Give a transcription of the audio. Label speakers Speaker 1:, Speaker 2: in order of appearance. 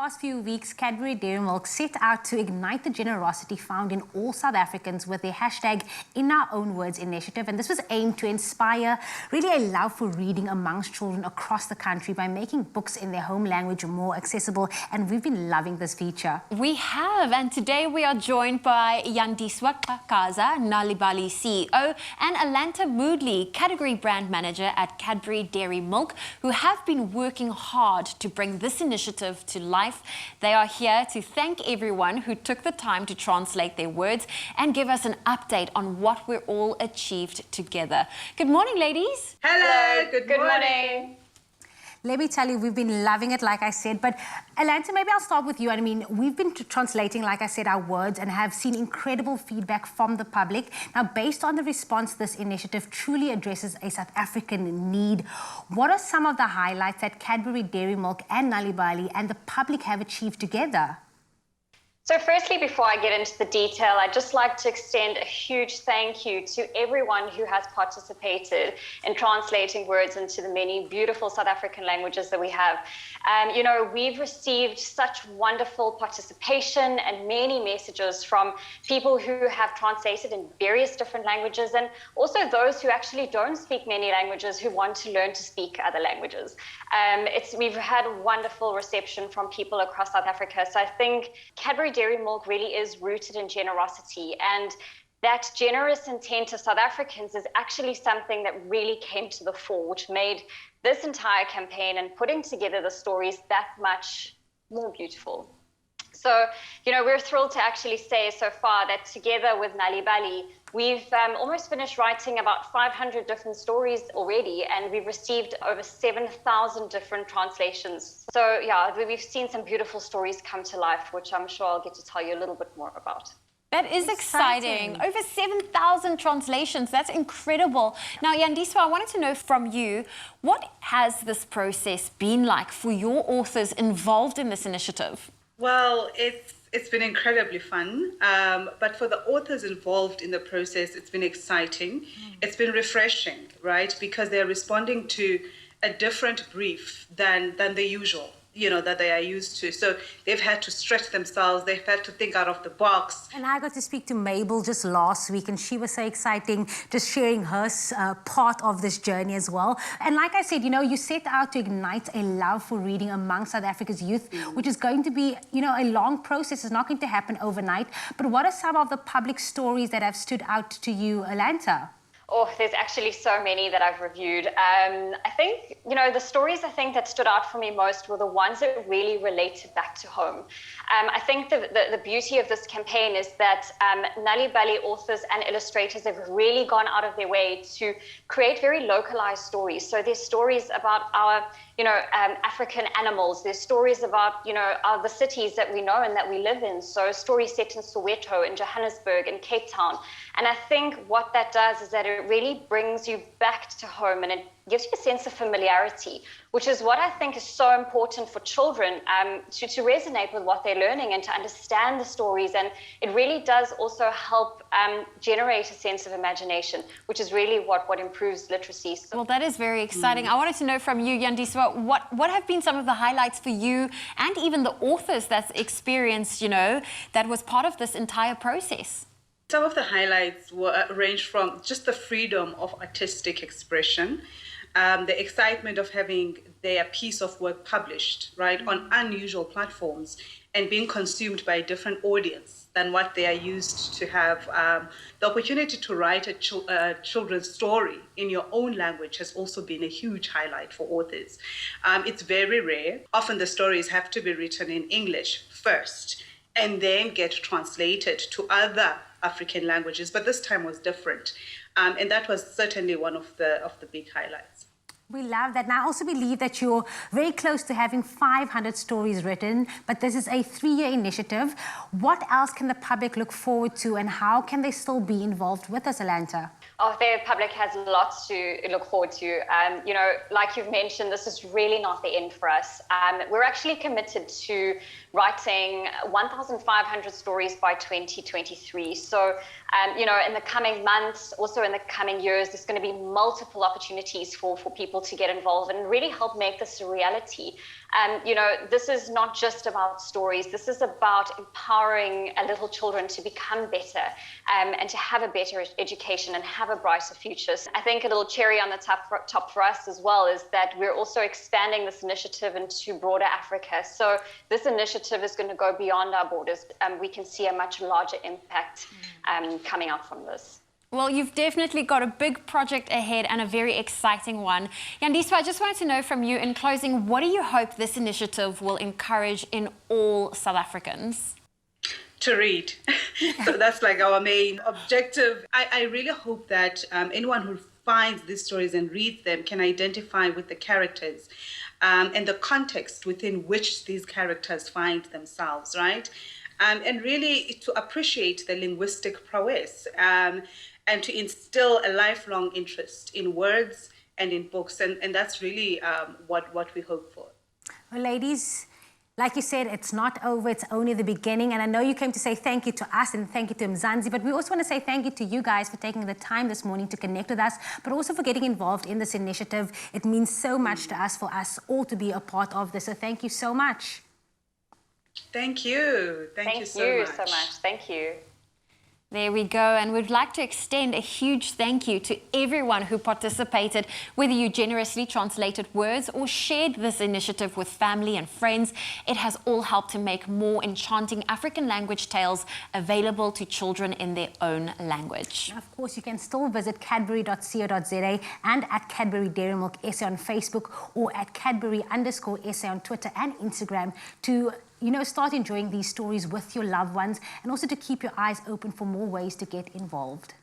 Speaker 1: past few weeks, Cadbury Dairy Milk set out to ignite the generosity found in all South Africans with their hashtag In Our Own Words initiative. And this was aimed to inspire really a love for reading amongst children across the country by making books in their home language more accessible. And we've been loving this feature.
Speaker 2: We have, and today we are joined by Yandiswa Kaza, Nalibali CEO, and Alanta Moodley, category brand manager at Cadbury Dairy Milk, who have been working hard to bring this initiative to life. They are here to thank everyone who took the time to translate their words and give us an update on what we're all achieved together. Good morning, ladies.
Speaker 3: Hello, good morning.
Speaker 1: Let me tell you, we've been loving it, like I said. But Alanta, maybe I'll start with you. I mean, we've been translating, like I said, our words and have seen incredible feedback from the public. Now, based on the response, this initiative truly addresses a South African need. What are some of the highlights that Cadbury Dairy Milk and Nalibali and the public have achieved together?
Speaker 3: So firstly, before I get into the detail, I'd just like to extend a huge thank you to everyone who has participated in translating words into the many beautiful South African languages that we have. We've received such wonderful participation and many messages from people who have translated in various different languages, and also those who actually don't speak many languages who want to learn to speak other languages. We've had wonderful reception from people across South Africa. So I think Cadbury Dairy Milk really is rooted in generosity, and that generous intent of South Africans is actually something that really came to the fore, which made this entire campaign and putting together the stories that much more beautiful. So, we're thrilled to actually say so far that together with Nalibali, we've almost finished writing about 500 different stories already, and we've received over 7,000 different translations. So, yeah, we've seen some beautiful stories come to life, which I'm sure I'll get to tell you a little bit more about.
Speaker 2: That is exciting. Over 7,000 translations. That's incredible. Now, Yandiswa, I wanted to know from you, what has this process been like for your authors involved in this initiative?
Speaker 4: Well, it's been incredibly fun, but for the authors involved in the process, it's been exciting. It's been refreshing, right? Because they're responding to a different brief than the usual, that they are used to. So they've had to stretch themselves. They've had to think out of the box.
Speaker 1: And I got to speak to Mabel just last week, and she was so exciting, just sharing her part of this journey as well. And like I said, you set out to ignite a love for reading among South Africa's youth, which is going to be, a long process. It's not going to happen overnight. But what are some of the public stories that have stood out to you, Alanta?
Speaker 3: Oh, there's actually so many that I've reviewed. I think, the stories that stood out for me most were the ones that really related back to home. I think the beauty of this campaign is that Nalibali authors and illustrators have really gone out of their way to create very localized stories. So there's stories about our, African animals. There's stories about, the cities that we know and that we live in. So stories set in Soweto, in Johannesburg, in Cape Town. And I think what that does is that it really brings you back to home, and it gives you a sense of familiarity, which is what I think is so important for children to resonate with what they're learning and to understand the stories. And it really does also help generate a sense of imagination, which is really what improves literacy. So,
Speaker 2: well, that is very exciting. I wanted to know from you, Yandiswa, what have been some of the highlights for you and even the authors that's experienced, that was part of this entire process?
Speaker 4: Some of the highlights ranged from just the freedom of artistic expression, the excitement of having their piece of work published, right, on unusual platforms and being consumed by a different audience than what they are used to have. The opportunity to write a children's story in your own language has also been a huge highlight for authors. It's very rare. Often the stories have to be written in English first and then get translated to other African languages, but this time was different. And that was certainly one of the big highlights.
Speaker 1: We love that. And I also believe that you're very close to having 500 stories written, but this is a 3-year initiative. What else can the public look forward to, and how can they still be involved with us, Alanta?
Speaker 3: Oh, the public has lots to look forward to. Like you've mentioned, this is really not the end for us. We're actually committed to writing 1,500 stories by 2023. So, in the coming months, also in the coming years, there's going to be multiple opportunities for people to get involved and really help make this a reality. You know, this is not just about stories. This is about empowering little children to become better and to have a better education and have a brighter future. So I think a little cherry on the top for us as well is that we're also expanding this initiative into broader Africa. So this initiative is going to go beyond our borders. We can see a much larger impact coming out from this.
Speaker 2: Well, you've definitely got a big project ahead and a very exciting one. Yandiswa, I just wanted to know from you in closing, what do you hope this initiative will encourage in all South Africans?
Speaker 4: To read. So that's like our main objective. I really hope that anyone who finds these stories and reads them can identify with the characters and the context within which these characters find themselves, right? And really to appreciate the linguistic prowess. And to instill a lifelong interest in words and in books. And that's really what we hope for.
Speaker 1: Well, ladies, like you said, it's not over, it's only the beginning. And I know you came to say thank you to us and thank you to Mzansi, but we also want to say thank you to you guys for taking the time this morning to connect with us, but also for getting involved in this initiative. It means so much to us, for us all to be a part of this. So thank you so much.
Speaker 4: Thank you. Thank you so much.
Speaker 3: Thank you.
Speaker 2: There we go, and we'd like to extend a huge thank you to everyone who participated, whether you generously translated words or shared this initiative with family and friends. It has all helped to make more enchanting African language tales available to children in their own language.
Speaker 1: Of course, you can still visit cadbury.co.za and at Cadbury Dairy Milk SA on Facebook or at Cadbury_SA on Twitter and Instagram to start enjoying these stories with your loved ones and also to keep your eyes open for more ways to get involved.